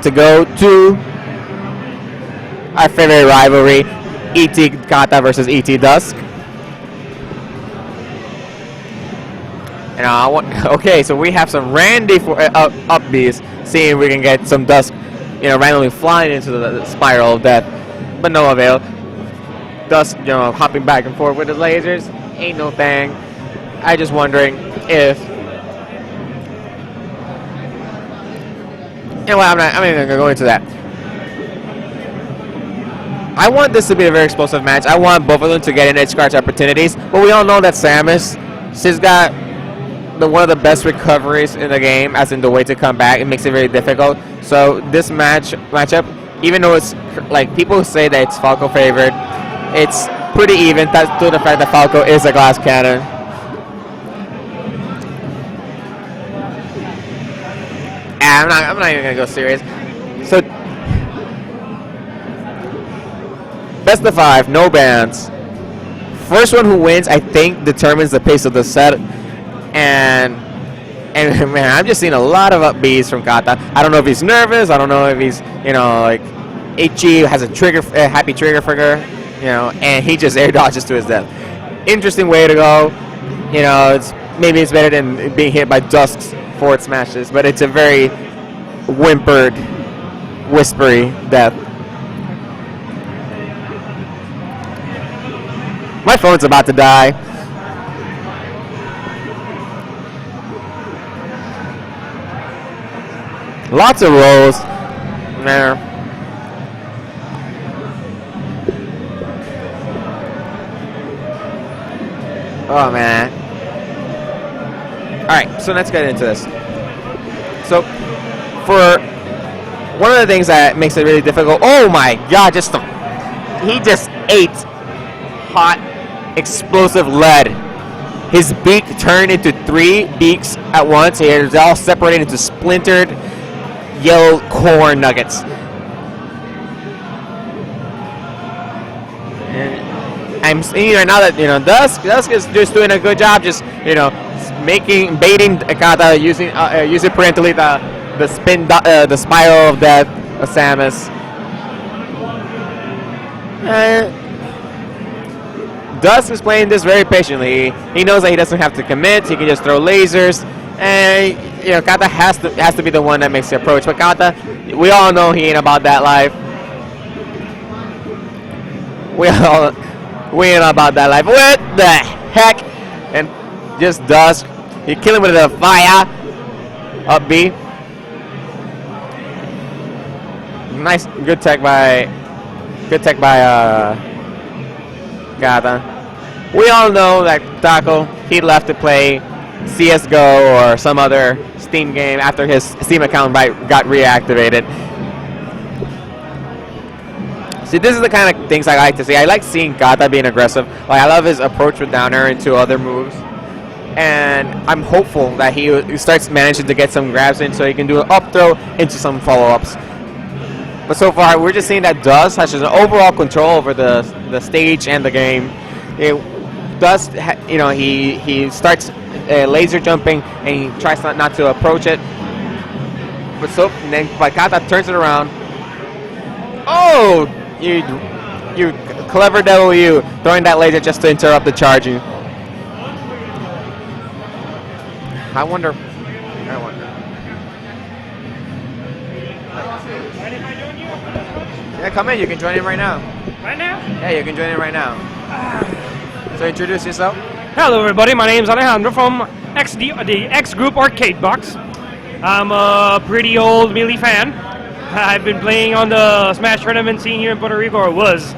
to go to our favorite rivalry, ET Kata versus ET DusK. And okay, so we have some Randy for up Bs, seeing if we can get some DusK, randomly flying into the spiral of death, but no avail. DusK, hopping back and forth with his lasers, ain't no thing. I just wondering if. Anyway, I'm not even gonna go into that. I want this to be a very explosive match. I want both of them to get in edge scratch opportunities, but we all know that Samus, she's got one of the best recoveries in the game, as in the way to come back. It makes it very difficult. So this matchup, even though it's like people say that it's Fakco favored, it's pretty even thanks to the fact that Fakco is a glass cannon. I'm not even gonna go serious. So best of 5, no bans. First one who wins, I think, determines the pace of the set. And man, I'm just seeing a lot of up Bs from Kata. I don't know if he's nervous. I don't know if he's, like, HG has a happy trigger figure, and he just air dodges to his death. Interesting way to go. Maybe it's better than being hit by DusK's forward smashes, but it's a very whimpered, whispery death. My phone's about to die. Lots of rolls there. Oh man. Alright, so let's get into this. So for one of the things that makes it really difficult, oh my god, he just ate hot explosive lead. His beak turned into 3 beaks at once. It's all separated into splintered yellow corn nuggets. And I'm seeing right now that DusK is just doing a good job, just baiting Kata, using parentally the spin the spiral of death of Samus. DusK is playing this very patiently. He knows that he doesn't have to commit. He can just throw lasers, and Kata has to be the one that makes the approach. But Kata, we all know he ain't about that life. We ain't about that life. What the heck? And just DusK, you kill him with a fire up B. Nice, good tech by Kata. We all know that Taco, he left to play CSGO or some other Steam game after his Steam account got reactivated. See, this is the kind of things I like to see. I like seeing Kata being aggressive. Like, I love his approach with down air into other moves. And I'm hopeful that he starts managing to get some grabs in so he can do an up throw into some follow-ups. But so far, we're just seeing that DusK has an overall control over the stage and the game. DusK, he starts laser jumping and he tries not to approach it. But Kata turns it around. Oh, you clever devil, you throwing that laser just to interrupt the charging. I wonder. Yeah, come in. You can join in right now. Right now? Yeah, you can join in right now. So introduce yourself. Hello, everybody. My name's Alejandro from the X Group Arcade Box. I'm a pretty old Melee fan. I've been playing on the Smash tournament scene here in Puerto Rico, or was.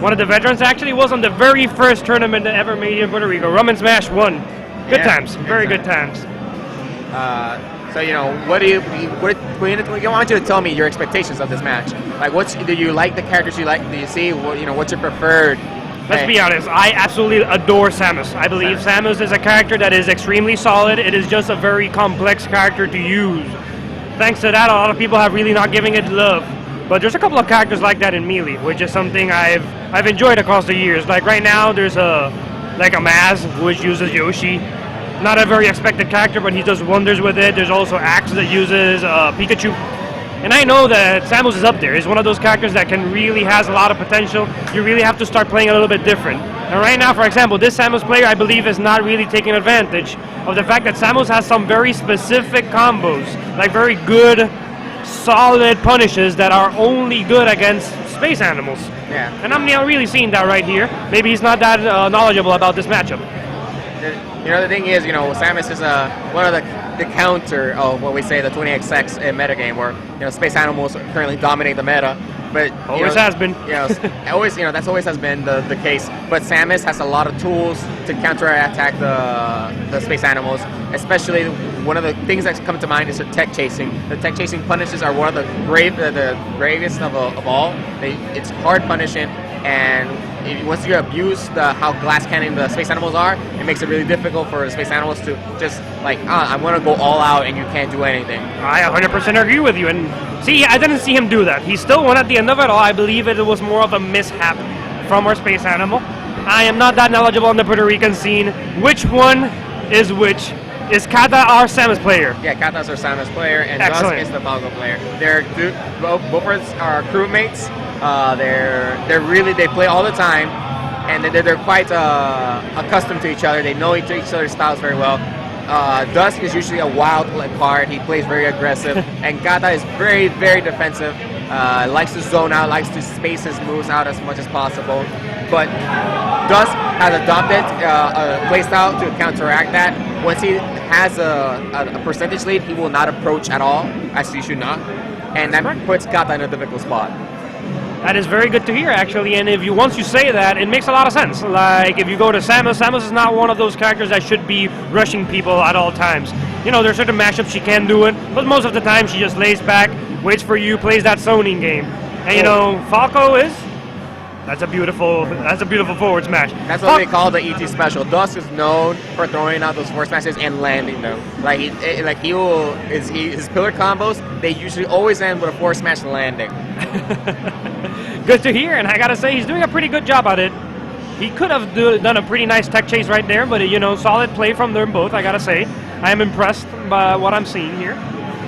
One of the veterans actually was on the very first tournament that ever made in Puerto Rico. Rum and Smash won. Good times. Very good times. So, what do you want you to tell me your expectations of this match? Like, do you like the characters you like? Do you see, what's your preferred? Let's be honest, I absolutely adore Samus. I believe Samus is a character that is extremely solid. It is just a very complex character to use. Thanks to that, a lot of people have really not giving it love. But there's a couple of characters like that in Melee, which is something I've enjoyed across the years. Like right now, there's a Maz, which uses Yoshi. Not a very expected character, but he does wonders with it. There's also Axe that uses Pikachu. And I know that Samus is up there. He's one of those characters that can really has a lot of potential. You really have to start playing a little bit different. And right now, for example, this Samus player, I believe, is not really taking advantage of the fact that Samus has some very specific combos, like very good, solid punishes that are only good against space animals. Yeah. And I'm not really seeing that right here. Maybe he's not that knowledgeable about this matchup. The thing is, Samus is one of the counter of what we say the 20XX metagame, where space animals currently dominate the meta. But always has been. Always, that's always has been the case. But Samus has a lot of tools to counterattack the space animals. Especially one of the things that come to mind is the tech chasing. The tech chasing punishes are one of the gravest of all. It's hard punishing, and once you abuse how glass cannon the space animals are, it makes it really difficult for the space animals to just I'm gonna go all out and you can't do anything. I 100% agree with you. And see, I didn't see him do that. He still won at the end of it all. I believe it was more of a mishap from our space animal. I am not that knowledgeable on the Puerto Rican scene. Which one is which? Is Kata our Samus player? Yeah, Kata's our Samus player, and Excellent. DusK is the Fakco player. Both of us are crewmates. They play all the time, and they're quite accustomed to each other. They know each other's styles very well. DusK is usually a wild card. He plays very aggressive, and Kata is very, very defensive. Likes to zone out, likes to space his moves out as much as possible. But DusK has adopted a playstyle to counteract that. Once he has a percentage lead, he will not approach at all, as he should not. And that puts Kata in a difficult spot. That is very good to hear, actually. And once you say that, it makes a lot of sense. Like, if you go to Samus is not one of those characters that should be rushing people at all times. There's certain matchups she can do it, but most of the time she just lays back, waits for you, plays that zoning game. And Fakco is... That's a beautiful forward smash. That's what they call the ET special. DusK is known for throwing out those forward smashes and landing them. His pillar combos, they usually always end with a forward smash landing. Good to hear, and I gotta say he's doing a pretty good job at it. He could have done a pretty nice tech chase right there, but solid play from them both. I gotta say, I am impressed by what I'm seeing here.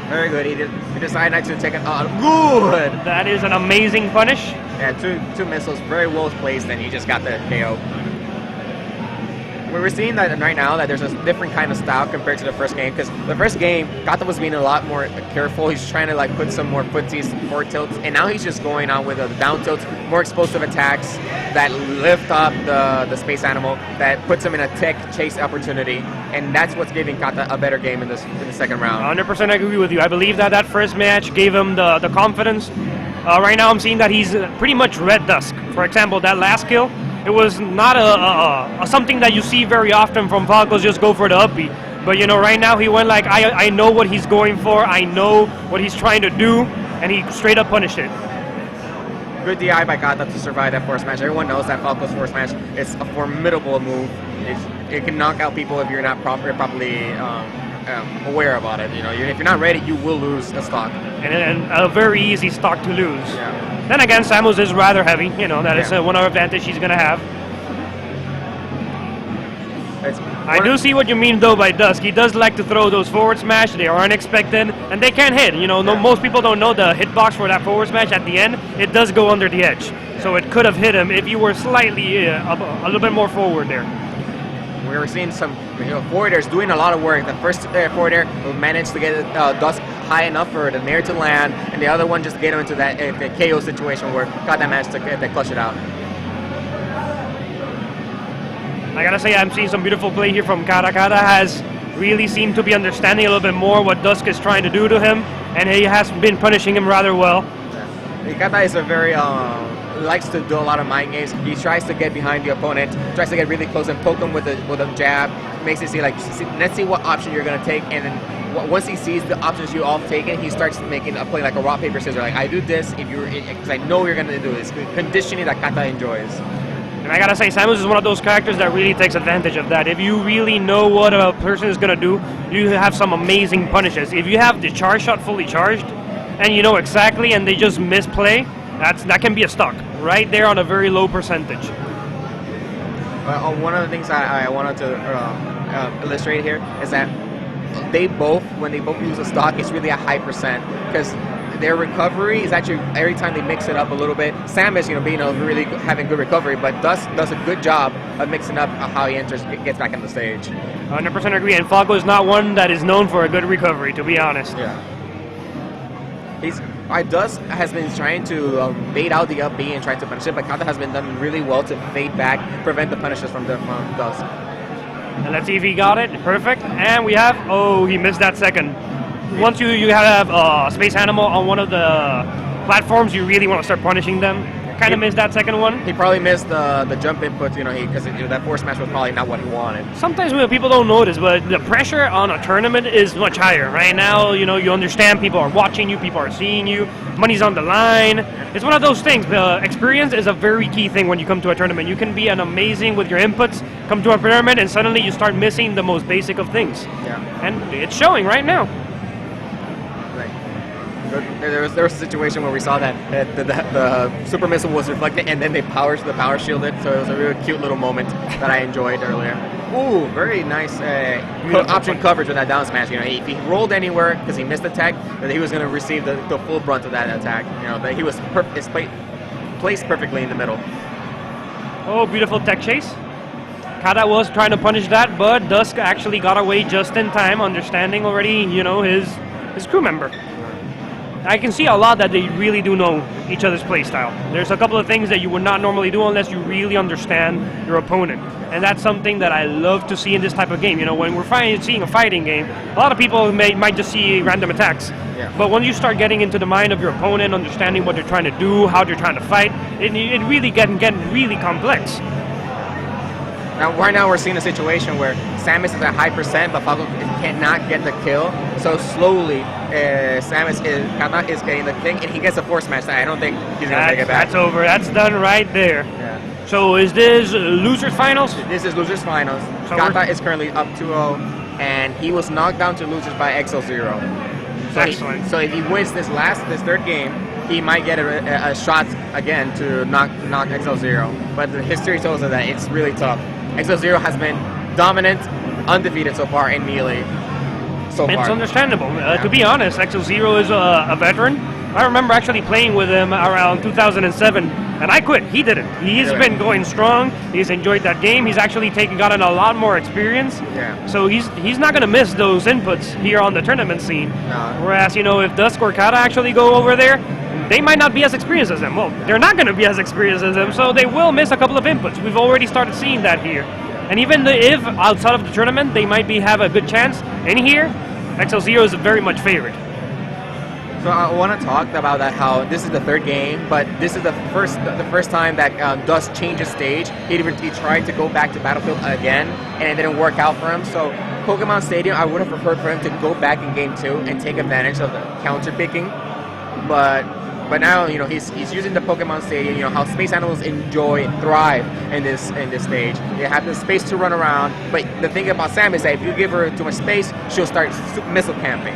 Very good. He decided not to take it on. Good. That is an amazing punish. Yeah, two missiles, very well placed, and he just got the KO. We're seeing that right now that there's a different kind of style compared to the first game, because the first game, Kata was being a lot more careful. He's trying to put some more footsies, forward tilts, and now he's just going on with the down tilts, more explosive attacks that lift up the space animal, that puts him in a tech chase opportunity, and that's what's giving Kata a better game in the second round. 100% agree with you. I believe that first match gave him the confidence. Right now I'm seeing that he's pretty much read DusK. For example, that last kill, it was not a something that you see very often from Falcos, just go for the up B. But right now he went I know what he's going for, I know what he's trying to do, and he straight up punished it. Good DI by Kata to survive that forward smash. Everyone knows that Falco's forward smash is a formidable move. It can knock out people if you're not properly aware about it. If you're not ready, you will lose a stock. And a very easy stock to lose. Yeah. Then again, Samus is rather heavy. That is one advantage she's gonna have. I do see what you mean though by DusK. He does like to throw those forward smash. They are unexpected and they can hit. Most people don't know the hitbox for that forward smash at the end. It does go under the edge, so it could have hit him if you were slightly a little bit more forward there. We were seeing some forward airs doing a lot of work. The first forward air managed to get DusK high enough for the Nair to land, and the other one just get him into that KO situation where Kata managed to clutch it out. I gotta say, I'm seeing some beautiful play here from Kata. Kata has really seemed to be understanding a little bit more what DusK is trying to do to him, and he has been punishing him rather well. Kata is a very likes to do a lot of mind games. He tries to get behind the opponent, tries to get really close and poke him with a jab. Makes it see let's see what option you're gonna take, and then once he sees the options you all have taken, he starts making a play like a rock paper scissors. I do this because I know you're gonna do this. Conditioning that Kata enjoys. And I gotta say, Samus is one of those characters that really takes advantage of that. If you really know what a person is gonna do, you have some amazing punishes. If you have the charge shot fully charged, and you know exactly, and they just misplay, that can be a stock right there on a very low percentage. One of the things I wanted to illustrate here is that when they both lose a stock, it's really a high percent, because their recovery is actually every time they mix it up a little bit. Samus, being really having good recovery, but DusK does a good job of mixing up how he gets back on the stage. 100% agree. And Fakco is not one that is known for a good recovery, to be honest. Yeah. DusK has been trying to bait out the up B and trying to punish it, but Kata has been done really well to fade back, prevent the punishes from DusK. And let's see if he got it. Perfect. And we have, he missed that second. Once you have a space animal on one of the platforms, you really want to start punishing them. Kind of missed that second one. He probably missed the jump inputs, because that force smash was probably not what he wanted. Sometimes people don't notice, but the pressure on a tournament is much higher. Right now, you understand people are watching you, people are seeing you, money's on the line. It's one of those things. The experience is a very key thing when you come to a tournament. You can be amazing with your inputs, come to a tournament, and suddenly you start missing the most basic of things. Yeah. And it's showing right now. There was a situation where we saw that the super missile was reflected, and then the power shielded. So it was a really cute little moment that I enjoyed earlier. Ooh, very nice option coverage with that down smash. If he rolled anywhere because he missed the tech, that he was going to receive the full brunt of that attack. That he was placed perfectly in the middle. Oh, beautiful tech chase. Kata was trying to punish that, but DusK actually got away just in time, understanding already, his crew member. I can see a lot that they really do know each other's play style. There's a couple of things that you would not normally do unless you really understand your opponent. And that's something that I love to see in this type of game. When we're seeing a fighting game, a lot of people might just see random attacks. Yeah. But when you start getting into the mind of your opponent, understanding what they're trying to do, how they're trying to fight, it really get really complex. Right now we're seeing a situation where Samus is at high percent, but Fakco cannot get the kill. So slowly, Kata is getting the thing, and he gets a force smash. I don't think he's going to take it back. That's over. That's done right there. Yeah. So is this losers finals? This is losers finals. So Kata is currently up 2-0, and he was knocked down to losers by XL0. Excellent. So if he wins this third game, he might get a shot again to knock XL0. But the history tells us that it's really tough. XL0 has been dominant, undefeated so far in Melee. It's understandable. To be honest, XL0 is a veteran. I remember actually playing with him around 2007, and I quit. He didn't. He's been going strong. He's enjoyed that game. He's actually gotten a lot more experience. Yeah. So he's not going to miss those inputs here on the tournament scene. No. Whereas, if DusK or Kata actually go over there, they might not be as experienced as them. Well, they're not going to be as experienced as them, so they will miss a couple of inputs. We've already started seeing that here. And even if outside of the tournament, they might have a good chance. In here, XL0 is very much favored. So I want to talk about that, how this is the third game, but this is the first time that DusK changes stage. He tried to go back to Battlefield again, and it didn't work out for him. So Pokemon Stadium, I would have preferred for him to go back in game 2 and take advantage of the counter picking, but now he's using the Pokemon Stadium. How space animals enjoy and thrive in this stage. They have the space to run around, but the thing about Samus is that if you give her too much space, she'll start missile camping.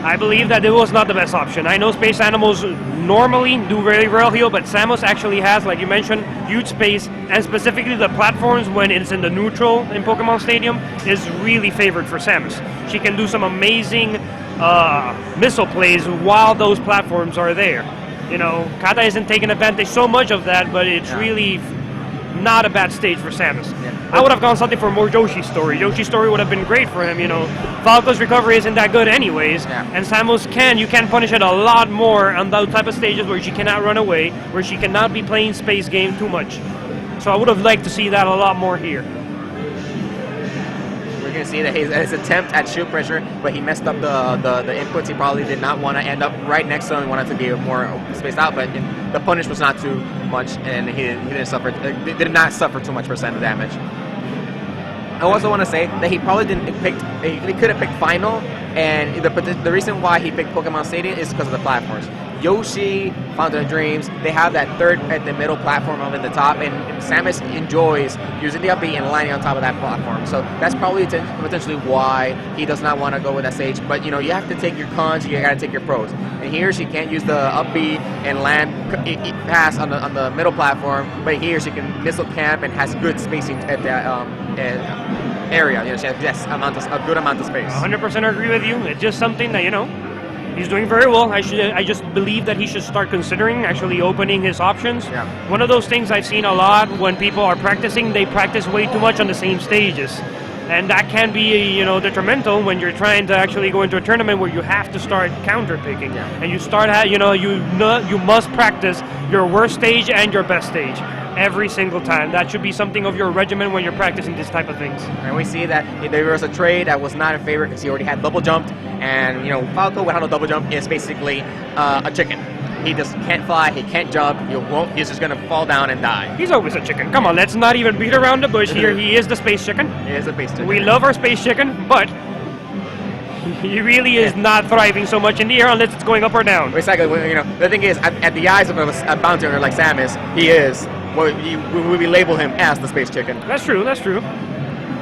I believe that it was not the best option. I know space animals normally do very well here, but Samus actually has, like you mentioned, huge space, and specifically the platforms when it's in the neutral in Pokemon Stadium is really favored for Samus. She can do some amazing missile plays while those platforms are there. Kata isn't taking advantage so much of that, but it's really not a bad stage for Samus. Yeah. I would have gone something for more Yoshi's story. Yoshi's story would have been great for him. Falco's recovery isn't that good anyways, and Samus you can punish it a lot more on those type of stages where she cannot run away, where she cannot be playing space game too much. So I would have liked to see that a lot more here. We're going to see that his attempt at shield pressure, but he messed up the inputs. He probably did not want to end up right next to him. He wanted to be more spaced out, but the punish was not too much, and he did not suffer too much percent of damage. I also want to say that he probably he could have picked Final, and the reason why he picked Pokemon Stadium is because of the platforms. Yoshi, Fountain of Dreams, they have that third at the middle platform up at the top, and Samus enjoys using the up B and landing on top of that platform. So that's probably potentially why he does not want to go with that stage. But you have to take your cons, you got to take your pros. And here she can't use the up B and land pass on the middle platform, but here she can missile camp and has good spacing at that area. She has a good amount of space. 100% agree with you. It's just something that He's doing very well. I just believe that he should start considering actually opening his options. Yeah. One of those things I've seen a lot when people are practicing, they practice way too much on the same stages. And that can be, detrimental when you're trying to actually go into a tournament where you have to start counter picking. Yeah. And you start, you must practice your worst stage and your best stage every single time. That should be something of your regimen when you're practicing this type of things. And we see that there was a trade that was not in favor because he already had double jumped, and Fakco without a double jump is basically a chicken. He just can't fly, he can't jump, he's just gonna fall down and die. He's always a chicken. Come on, let's not even beat around the bush here. He is the space chicken. He is a space chicken. We love our space chicken, but he really is not thriving so much in the air unless it's going up or down. Exactly. The thing is, at the eyes of a bounty hunter like Samus, he is. We label him as the space chicken. That's true. That's true.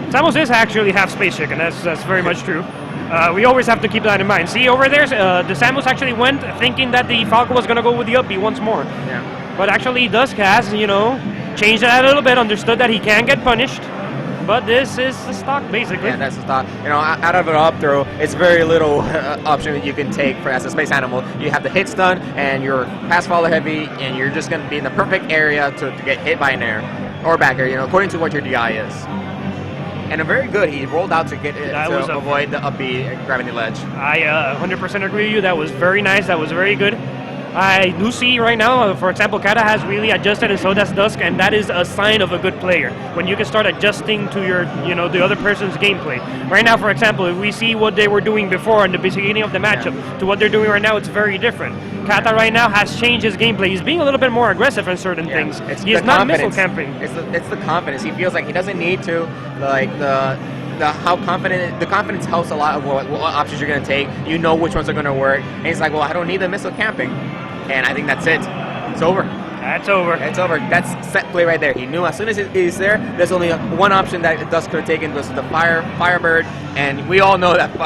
Samus is actually half space chicken. That's very much true. We always have to keep that in mind. See, over there, the Samus actually went thinking that the Falco was going to go with the up B once more. Yeah. But actually, DusK has, changed that a little bit, understood that he can get punished. But this is the stock, basically. Yeah, that's the stock. Out of an up throw, it's very little option that you can take as a space animal. You have the hit stun, and you're pass follow heavy, and you're just going to be in the perfect area to get hit by an air or back air, according to what your DI is. And very good. He rolled out to get it to avoid the up B gravity ledge. I 100% agree with you. That was very nice. That was very good. I do see right now, for example, Kata has really adjusted, and so does DusK, and that is a sign of a good player. When you can start adjusting to your, the other person's gameplay. Right now, for example, if we see what they were doing before in the beginning of the matchup to what they're doing right now, it's very different. Kata right now has changed his gameplay. He's being a little bit more aggressive in certain things. He is not missile camping. It's the confidence. He feels like he doesn't need to, the confidence helps a lot of what options you're going to take. You know which ones are going to work. And he's like, well, I don't need the missile camping. And I think that's it. It's over. That's over. It's over. That's set play right there. He knew as soon as he's there, there's only one option that DusK could have taken, was the Firebird. And we all know that